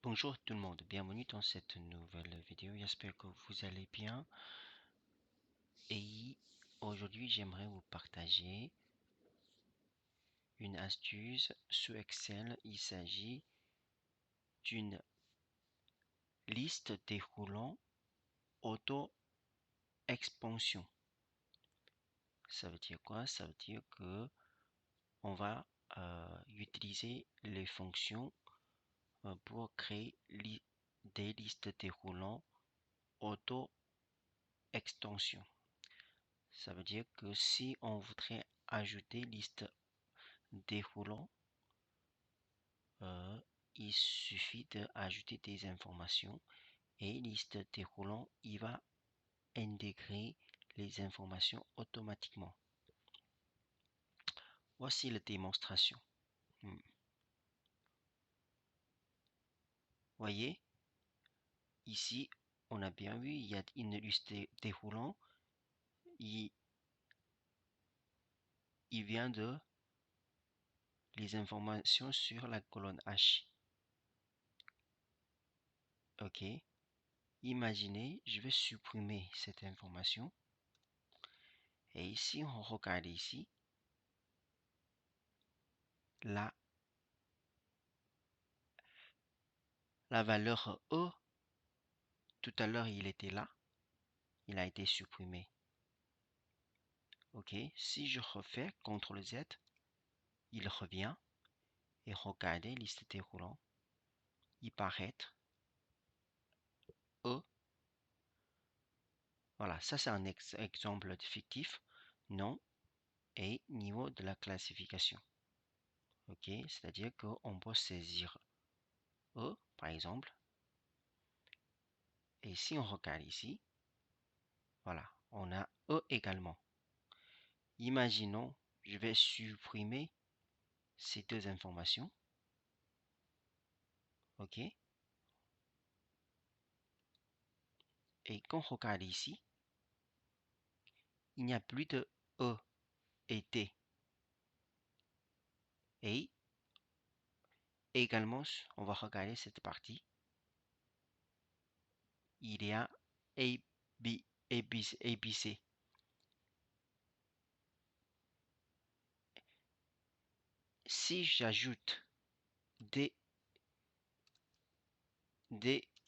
Bonjour tout le monde, bienvenue dans cette nouvelle vidéo, j'espère que vous allez bien. Et aujourd'hui j'aimerais vous partager une astuce sous Excel. Il s'agit d'une liste déroulant auto-expansion. Ça veut dire quoi? Ça veut dire que on va utiliser les fonctions pour créer des listes déroulant auto-extension. Ça veut dire que si on voudrait ajouter liste déroulant, il suffit d'ajouter des informations et liste déroulant, il va intégrer les informations automatiquement. Voici la démonstration. Voyez, ici, on a bien vu, il y a une liste déroulant. Il vient de les informations sur la colonne H. Ok. Imaginez, je vais supprimer cette information. Et ici, on regarde ici. La valeur E, tout à l'heure, il était là. Il a été supprimé. Ok. Si je refais CTRL Z, il revient. Et regardez, liste déroulant. Il paraît E. Voilà, ça c'est un exemple fictif. Nom et niveau de la classification. Ok, c'est-à-dire qu'on peut saisir E, par exemple. Et si on regarde ici, voilà, on a E également. Imaginons, je vais supprimer ces deux informations. Ok. Et quand on regarde ici, il n'y a plus de E et T. Et également, on va regarder cette partie. Il y a A, B, ABC. Si j'ajoute D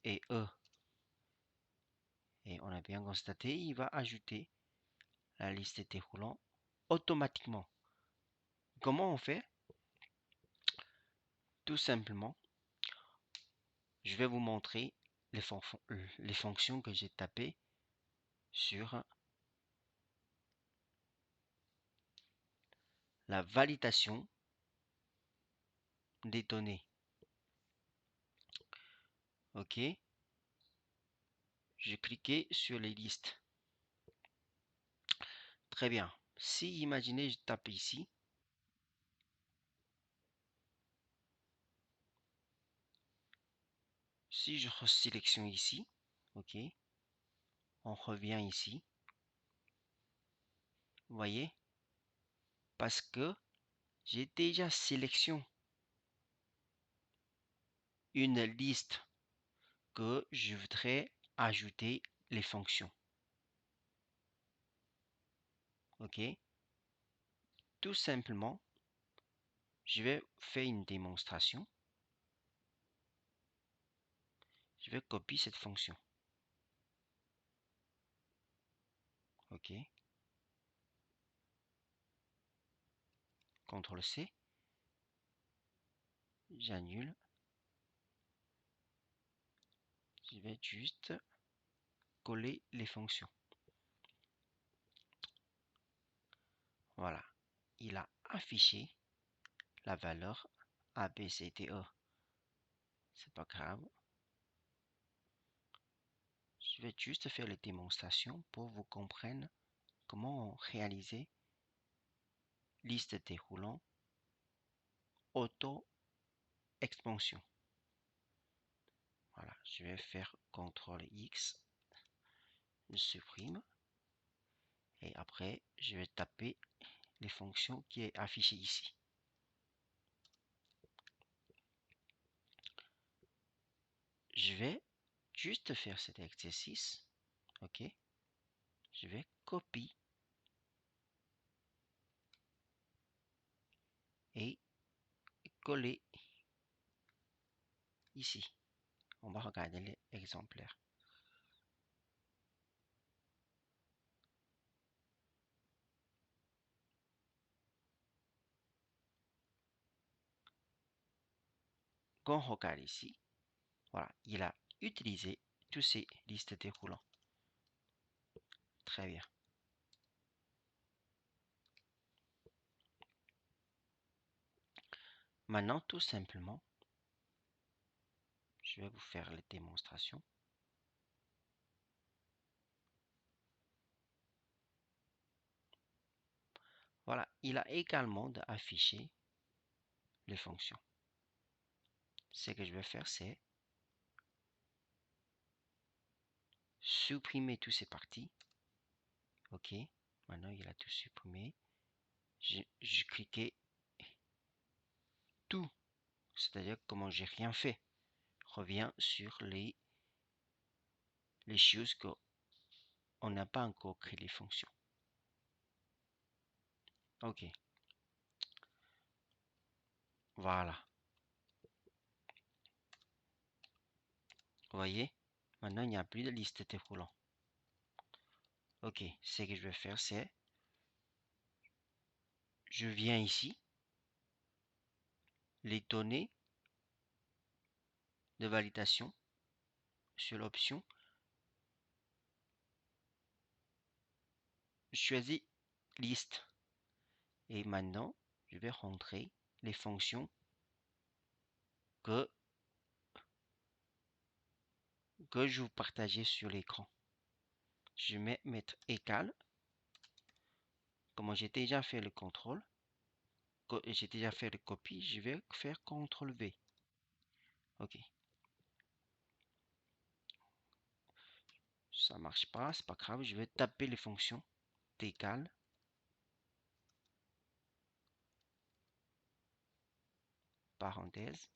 et E, et on a bien constaté, il va ajouter la liste déroulant automatiquement. Comment on fait? Tout simplement, je vais vous montrer les fonctions que j'ai tapées sur la validation des données. Ok. J'ai cliqué sur les listes. Très bien. Si, imaginez, je tape ici. Si je resélectionne ici, ok, on revient ici. Vous voyez? Parce que j'ai déjà sélectionné une liste que je voudrais ajouter les fonctions. Ok? Tout simplement, je vais faire une démonstration. Je vais copier cette fonction. Ok? CTRL C. J'annule. Je vais juste coller les fonctions. Voilà. Il a affiché la valeur A, B, C, D, E. C'est pas grave. Je vais juste faire les démonstrations pour vous comprendre comment réaliser liste déroulant auto-expansion. Voilà, je vais faire CTRL X, je supprime, et après je vais taper les fonctions qui est affichées ici. je vais juste faire cet exercice. OK? Je vais copier et coller ici. On va regarder l'exemplaire. Quand on regarde ici, voilà, il a utilisé tous ces listes déroulants. Très bien. Maintenant, tout simplement, je vais vous faire les démonstrations. Voilà, il a également affiché les fonctions. Ce que je vais faire, c'est supprimer toutes ces parties. OK, maintenant il a tout supprimé. Je cliquais tout, c'est-à-dire comment j'ai rien fait. Reviens sur les choses qu'on n'a pas encore créé les fonctions. OK, voilà. Vous voyez, maintenant il n'y a plus de liste déroulant. OK, ce que je vais faire, c'est je viens ici, les données de validation sur l'option, je choisis liste et maintenant je vais rentrer les fonctions que je vous partageais sur l'écran. Je vais mettre égal. Comme j'ai déjà fait le contrôle, j'ai déjà fait le copie, je vais faire CTRL V. OK. Ça marche pas, c'est pas grave. Je vais taper les fonctions d'égal. Parenthèse.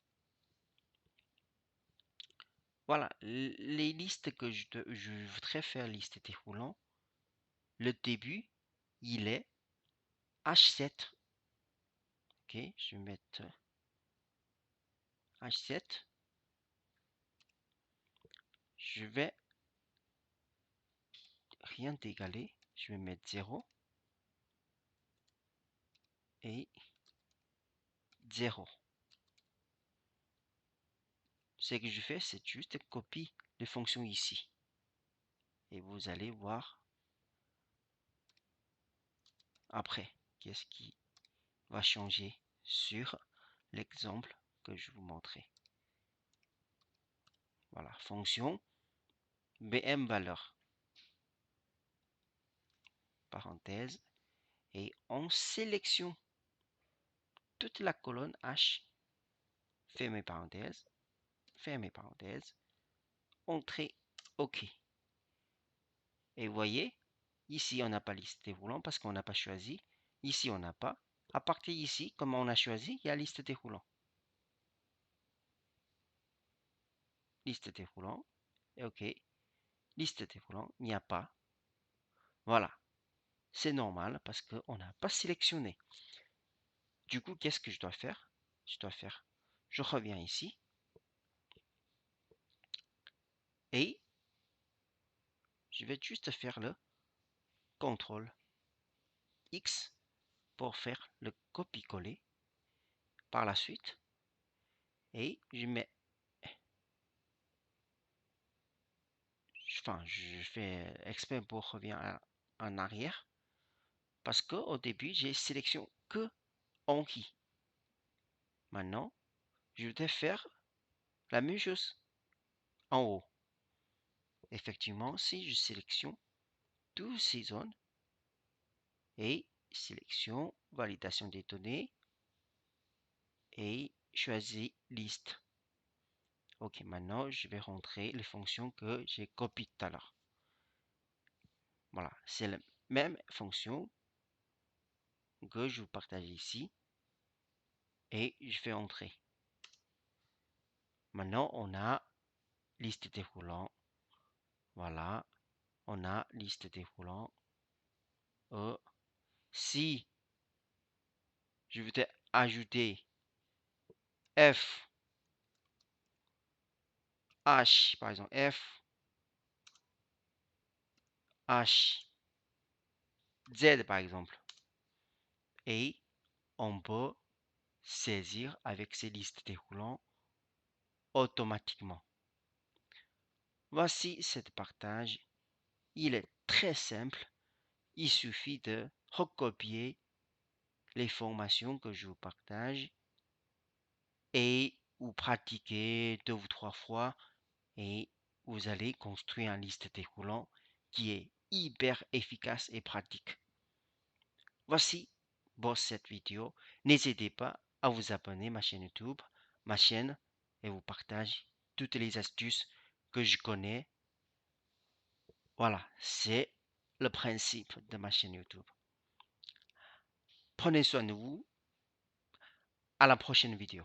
Voilà, les listes que je voudrais faire liste déroulant. Le début, il est H7. OK, je vais mettre H7. Je vais rien d'égaler. Je vais mettre 0 et 0. Ce que je fais, c'est juste copier les fonctions ici. Et vous allez voir après qu'est-ce qui va changer sur l'exemple que je vous montrais. Voilà, fonction BM valeur. Parenthèse. Et on sélectionne toute la colonne H. Fermez parenthèse. Fermez parenthèse. Entrée OK. Et vous voyez, ici on n'a pas liste déroulant parce qu'on n'a pas choisi. Ici on n'a pas. À partir d'ici, comme on a choisi, il y a liste déroulant. Liste déroulant. Et OK. Liste déroulant, il n'y a pas. Voilà. C'est normal parce qu'on n'a pas sélectionné. Du coup, qu'est-ce que je dois faire? Je reviens ici. Et je vais juste faire le CTRL X pour faire le copier-coller par la suite. Et je mets, je fais exprès pour revenir en arrière parce qu'au début, j'ai sélectionné que Anki. Maintenant, je vais faire la même chose en haut. Effectivement, si je sélectionne toutes ces zones et sélection, validation des données et choisis liste. OK, maintenant, je vais rentrer les fonctions que j'ai copiées tout à l'heure. Voilà, c'est la même fonction que je vous partage ici et je fais entrer. Maintenant, on a liste déroulant. Voilà, on a liste déroulant. Si je veux ajouter F, H, par exemple, F, H, Z, par exemple, et on peut saisir avec ces listes déroulant automatiquement. Voici ce partage. Il est très simple. Il suffit de recopier les formations que je vous partage et vous pratiquer 2 ou 3 fois et vous allez construire une liste déroulant qui est hyper efficace et pratique. Voici pour cette vidéo. N'hésitez pas à vous abonner à ma chaîne YouTube, ma chaîne, et vous partage toutes les astuces que je connais. Voilà, c'est le principe de ma chaîne YouTube. Prenez soin de vous. À la prochaine vidéo.